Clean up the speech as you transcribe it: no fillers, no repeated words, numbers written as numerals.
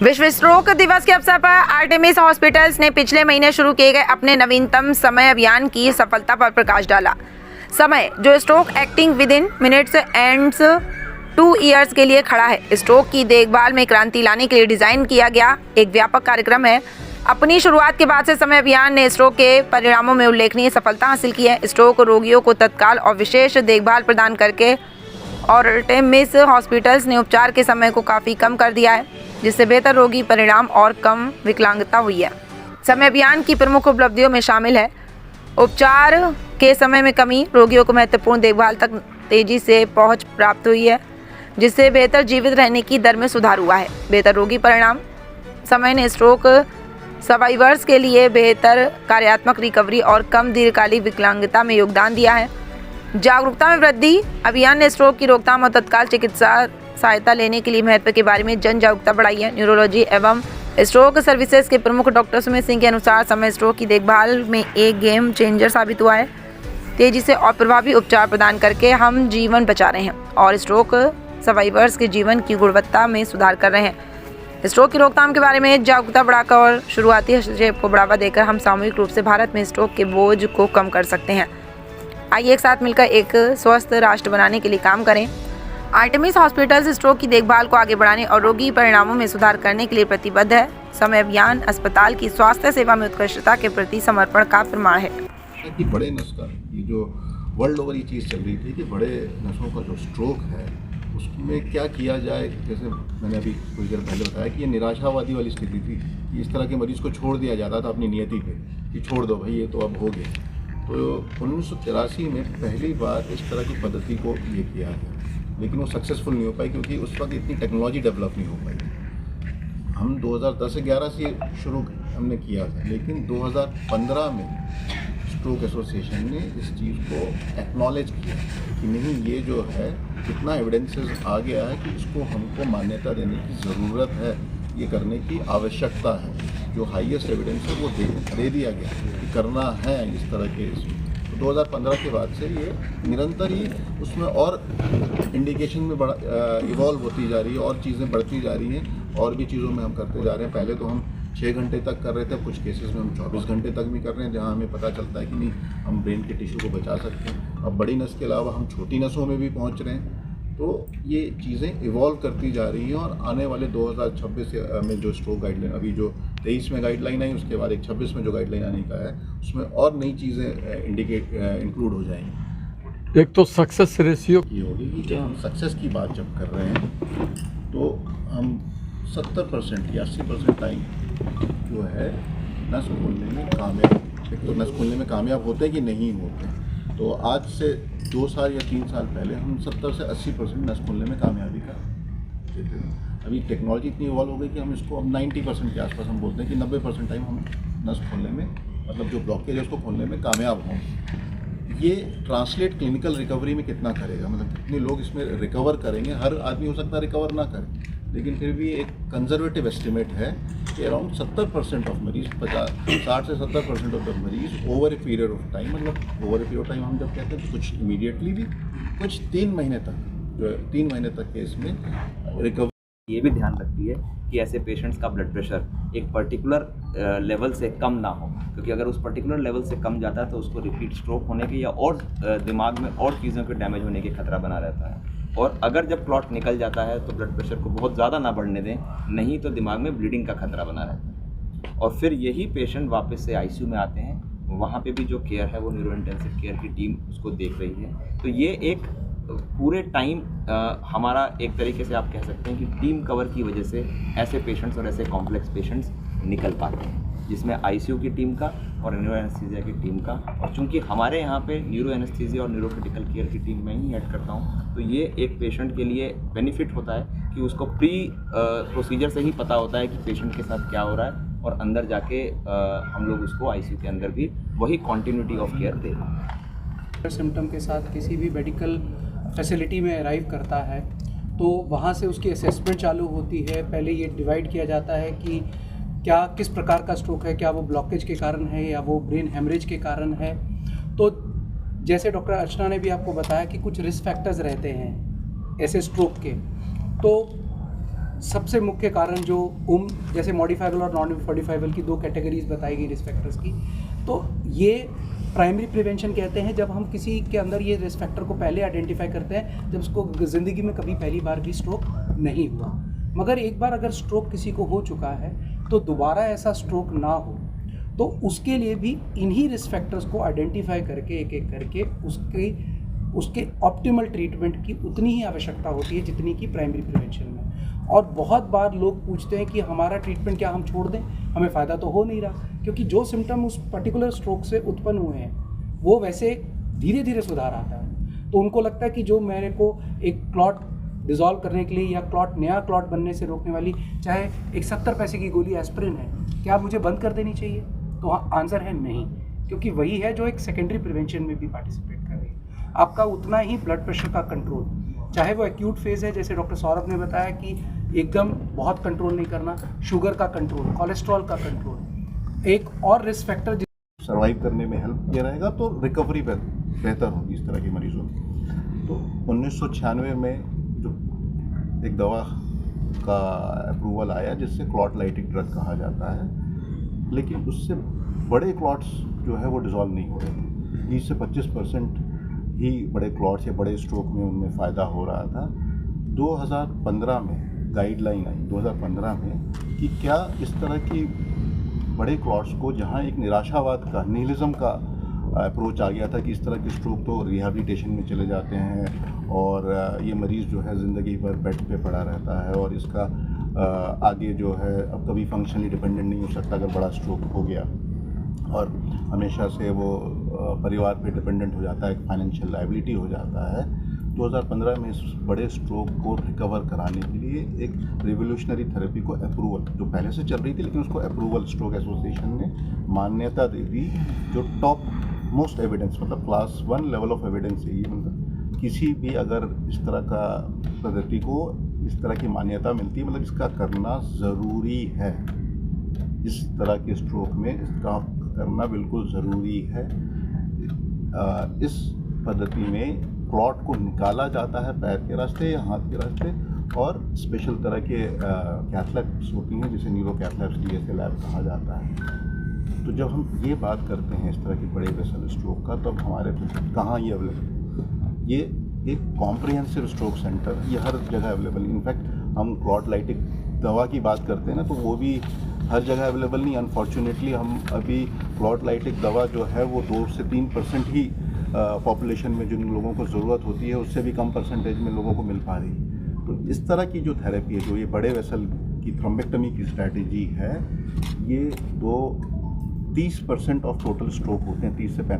विश्व स्ट्रोक दिवस के अवसर पर आर्टेमिस हॉस्पिटल्स ने पिछले महीने शुरू किए गए अपने नवीनतम समय अभियान की सफलता पर प्रकाश डाला। समय जो stroke acting with in minutes ends 2 years के लिए खड़ा है, स्ट्रोक की देखभाल में क्रांति लाने के लिए डिजाइन किया गया एक व्यापक कार्यक्रम है। अपनी शुरुआत के बाद से समय अभियान ने स्ट्रोक के परिणामों में उल्लेखनीय सफलता हासिल की है। स्ट्रोक रोगियों को तत्काल और विशेष देखभाल प्रदान करके और आर्टेमिस हॉस्पिटल्स ने उपचार के समय को काफ़ी कम कर दिया है, जिससे बेहतर रोगी परिणाम और कम विकलांगता हुई है। समय अभियान की प्रमुख उपलब्धियों में शामिल है उपचार के समय में कमी, रोगियों को महत्वपूर्ण देखभाल तक तेजी से पहुंच प्राप्त हुई है, जिससे बेहतर जीवित रहने की दर में सुधार हुआ है। बेहतर रोगी परिणाम, समय ने स्ट्रोक सर्वाइवर्स के लिए बेहतर कार्यात्मक रिकवरी और कम दीर्घकालिक विकलांगता में योगदान दिया है। जागरूकता में वृद्धि, अभियान ने स्ट्रोक की रोकथाम और तत्काल चिकित्सा सहायता लेने के लिए महत्व के बारे में जन जागरूकता बढ़ाई है। न्यूरोलॉजी एवं स्ट्रोक सर्विसेज के प्रमुख डॉक्टर सुमित सिंह के अनुसार समय स्ट्रोक की देखभाल में एक गेम चेंजर साबित हुआ है। तेजी से और प्रभावी उपचार प्रदान करके हम जीवन बचा रहे हैं और स्ट्रोक सर्वाइवर्स के जीवन की गुणवत्ता में सुधार कर रहे हैं। स्ट्रोक की रोकथाम के बारे में जागरूकता बढ़ाकर और शुरुआती हस्तक्षेप को बढ़ावा देकर हम सामूहिक रूप से भारत में स्ट्रोक के बोझ को कम कर सकते हैं। आइए एक साथ मिलकर एक स्वस्थ राष्ट्र बनाने के लिए काम करें। आर्टेमिस हॉस्पिटल्स स्ट्रोक की देखभाल को आगे बढ़ाने और रोगी परिणामों में सुधार करने के लिए प्रतिबद्ध है। समय अभियान अस्पताल की स्वास्थ्य सेवा में उत्कृष्टता के प्रति समर्पण का प्रमाण है। कि बड़े नस का ये जो वर्ल्ड ओवर ये चीज़ चल रही थी कि बड़े नसों का जो स्ट्रोक है उसमें क्या किया जाए। जैसे मैंने अभी कुछ देर पहले बताया कि ये निराशावादी वाली स्थिति थी कि इस तरह के मरीज़ को छोड़ दिया जाता था अपनी नियति पे कि छोड़ दो भाई, ये तो अब हो गया। तो 1983 में पहली बार इस तरह की पद्धति को ये किया गया, लेकिन वो सक्सेसफुल नहीं हो पाई क्योंकि उस वक्त इतनी टेक्नोलॉजी डेवलप नहीं हो पाई। हम 2010-11 से शुरू हमने किया था, लेकिन 2015 में स्ट्रोक एसोसिएशन ने इस चीज़ को एक्नॉलेज किया कि नहीं, ये जो है कितना एविडेंसेस आ गया है कि इसको हमको मान्यता देने की ज़रूरत है, ये करने की आवश्यकता है। जो हाईएस्ट एविडेंस है वो दे दिया गया कि करना है इस तरह के। तो 2015 के बाद से ये निरंतर ही उसमें और इंडिकेशन में बड़ा इवॉल्व होती जा रही है और चीज़ें बढ़ती जा रही हैं और भी चीज़ों में हम करते जा रहे हैं। पहले तो हम 6 घंटे तक कर रहे थे, कुछ केसेस में हम 24 घंटे तक भी कर रहे हैं, जहां हमें पता चलता है कि नहीं हम ब्रेन के टिश्यू को बचा सकते हैं। अब बड़ी नस के अलावा हम छोटी नसों में भी पहुंच रहे हैं। तो ये चीज़ें इवॉल्व करती जा रही हैं और आने वाले 2026 में जो स्ट्रोक गाइडलाइन, अभी जो 23 में गाइडलाइन आई, उसके बाद एक 26 में जो गाइडलाइन आने का है, उसमें और नई चीज़ें इंक्लूड हो जाएंगी। एक तो सक्सेस रेशियो ये होगी कि जब हम सक्सेस की बात जब कर रहे हैं तो हम 70% या 80% टाइम जो है नस खोलने में कामयाब, एक तो नस खोलने में कामयाब होते हैं कि नहीं होते हैं। तो आज से 2 साल या 3 साल पहले हम 70 से 80% नस खोलने में कामयाबी का देते हैं। अभी टेक्नोलॉजी इतनी इवॉल्व हो गई कि हम इसको अब 90% के आसपास हम बोलते हैं कि 90% टाइम हम नस खोलने में, मतलब जो ब्लॉकेज है उसको खोलने में कामयाब हों। ये ट्रांसलेट क्लिनिकल रिकवरी में कितना करेगा, मतलब कितने लोग इसमें रिकवर करेंगे। हर आदमी हो सकता है रिकवर ना करे, लेकिन फिर भी एक कंजर्वेटिव एस्टिमेट है कि अराउंड 70% ऑफ मरीज, 60 से 70% ऑफ द मरीज over a period of time, मतलब over a period of time हम जब कहते हैं तो कुछ इमीडिएटली भी, कुछ 3 महीने तक, 3 महीने तक के इसमें रिकवरी। ये भी ध्यान रखती है कि ऐसे पेशेंट्स का ब्लड प्रेशर एक पर्टिकुलर लेवल से कम ना हो, क्योंकि अगर उस पर्टिकुलर लेवल से कम जाता है तो उसको रिपीट स्ट्रोक होने के या और दिमाग में और चीज़ों के डैमेज होने के खतरा बना रहता है। और अगर जब क्लॉट निकल जाता है तो ब्लड प्रेशर को बहुत ज़्यादा ना बढ़ने दें, नहीं तो दिमाग में ब्लीडिंग का खतरा बना रहता है। और फिर यही पेशेंट वापस से आईसीयू में आते हैं, वहाँ पे भी जो केयर है वो न्यूरो इंटेंसिव केयर की टीम उसको देख रही है। तो ये एक पूरे टाइम हमारा एक तरीके से आप कह सकते हैं कि टीम कवर की वजह से ऐसे पेशेंट्स और ऐसे कॉम्प्लेक्स पेशेंट्स निकल पाते हैं, जिसमें आईसीयू की टीम का और न्यूरो एनेस्थीसिया की टीम का। और चूंकि हमारे यहाँ पे न्यूरो एनेस्थीसिया और न्यूरो क्रिटिकल केयर की टीम मैं ही हेड करता हूँ, तो ये एक पेशेंट के लिए बेनिफिट होता है कि उसको प्री प्रोसीजर से ही पता होता है कि पेशेंट के साथ क्या हो रहा है, और अंदर जाके हम लोग उसको आईसीयू के अंदर भी वही कॉन्टिन्यूटी ऑफ केयर दे रहे हैं। सिम्टम के साथ किसी भी मेडिकल फैसिलिटी में अराइव करता है तो वहाँ से उसकी असेसमेंट चालू होती है। पहले ये डिवाइड किया जाता है कि क्या किस प्रकार का स्ट्रोक है, क्या वो ब्लॉकेज के कारण है या वो ब्रेन हेमरेज के कारण है। तो जैसे डॉक्टर अर्चना ने भी आपको बताया कि कुछ रिस्क फैक्टर्स रहते हैं ऐसे स्ट्रोक के, तो सबसे मुख्य कारण जो उम्र, जैसे मॉडिफाइबल और नॉन मॉडिफाइबल की 2 कैटेगरीज बताई गई रिस्क फैक्टर्स की, तो ये प्राइमरी प्रिवेंशन कहते हैं जब हम किसी के अंदर ये रिस्क फैक्टर को पहले आइडेंटिफाई करते हैं जब उसको ज़िंदगी में कभी पहली बार भी स्ट्रोक नहीं हुआ। मगर एक बार अगर स्ट्रोक किसी को हो चुका है तो दोबारा ऐसा स्ट्रोक ना हो, तो उसके लिए भी इन्हीं रिस्क फैक्टर्स को आइडेंटिफाई करके एक एक करके उसके ऑप्टिमल ट्रीटमेंट की उतनी ही आवश्यकता होती है जितनी कि प्राइमरी प्रिवेंशन में। और बहुत बार लोग पूछते हैं कि हमारा ट्रीटमेंट क्या हम छोड़ दें, हमें फ़ायदा तो हो नहीं रहा, क्योंकि जो सिम्टम उस पर्टिकुलर स्ट्रोक से उत्पन्न हुए हैं वो वैसे धीरे धीरे सुधार आता है। तो उनको लगता है कि जो मेरे को एक क्लॉट डिज़ोल्व करने के लिए या नया क्लॉट बनने से रोकने वाली चाहे एक 70 पैसे की गोली एस्पिरिन है, क्या मुझे बंद कर देनी चाहिए? तो हाँ, आंसर है नहीं, क्योंकि वही है जो एक सेकेंडरी प्रिवेंशन में भी पार्टिसिपेट कर रही है। आपका उतना ही ब्लड प्रेशर का कंट्रोल, चाहे वो एक्यूट फेज़ है जैसे डॉक्टर सौरभ ने बताया कि एकदम बहुत कंट्रोल नहीं करना, शुगर का कंट्रोल, कोलेस्ट्रॉल का कंट्रोल, एक और रिस्क फैक्टर सर्वाइव करने में हेल्प किया रहेगा तो रिकवरी बेहतर होगी इस तरह के मरीजों की। तो 1996 में जो एक दवा का अप्रूवल आया जिससे क्लॉट लाइटिंग ड्रग कहा जाता है, लेकिन उससे बड़े क्लॉट्स जो है वो डिज़ोल्व नहीं हो रहे। 20 से 25% ही बड़े क्लॉट्स या बड़े स्ट्रोक में उनमें फ़ायदा हो रहा था। 2015 में गाइडलाइन आई 2015 में कि क्या इस तरह की बड़े क्लॉट्स को, जहाँ एक निराशावाद का, निहिलिज्म का अप्रोच आ गया था कि इस तरह के स्ट्रोक तो रिहैबिलिटेशन में चले जाते हैं और ये मरीज़ जो है ज़िंदगी भर बेड पे पड़ा रहता है और इसका आगे जो है अब कभी फंक्शनली डिपेंडेंट नहीं हो सकता अगर बड़ा स्ट्रोक हो गया, और हमेशा से वो परिवार पे डिपेंडेंट हो जाता है, एक फाइनेंशियल लायबिलिटी हो जाता है। 2015 में इस बड़े स्ट्रोक को रिकवर कराने के लिए एक रिवोल्यूशनरी थेरेपी को अप्रूवल, जो पहले से चल रही थी लेकिन उसको अप्रूवल स्ट्रोक एसोसिएशन ने मान्यता दे दी, जो टॉप मोस्ट एविडेंस, मतलब क्लास 1 लेवल ऑफ एविडेंस है ये। मतलब किसी भी अगर इस तरह का पद्धति को इस तरह की मान्यता मिलती है, मतलब इसका करना ज़रूरी है, इस तरह के स्ट्रोक में इसका करना बिल्कुल ज़रूरी है। इस पद्धति में क्लॉट को निकाला जाता है पैर के रास्ते या हाथ के रास्ते, और स्पेशल तरह के कैथलैब्स होती हैं जिसे न्यूरो कैथलैब्स DSA लैब कहा जाता है। तो जब हम ये बात करते हैं इस तरह के बड़े वेसल स्ट्रोक का, तब हमारे कहाँ ये अवेलेबल, ये एक कॉम्प्रिहेंसिव स्ट्रोक सेंटर, ये हर जगह अवेलेबल। इनफैक्ट हम क्लॉट लाइटिंग दवा की बात करते हैं ना, तो वो भी हर जगह अवेलेबल नहीं। अनफॉर्चुनेटली हम अभी क्लॉट लाइटिक दवा जो है वो 2 से 3% ही पॉपुलेशन में जिन लोगों को ज़रूरत होती है उससे भी कम परसेंटेज में लोगों को मिल पा रही है। तो इस तरह की जो थेरेपी है, जो ये बड़े वेसल की थ्रोम्बेक्टमी की स्ट्रैटेजी है, ये 30% ऑफ टोटल स्ट्रोक होते हैं, 30 से 35।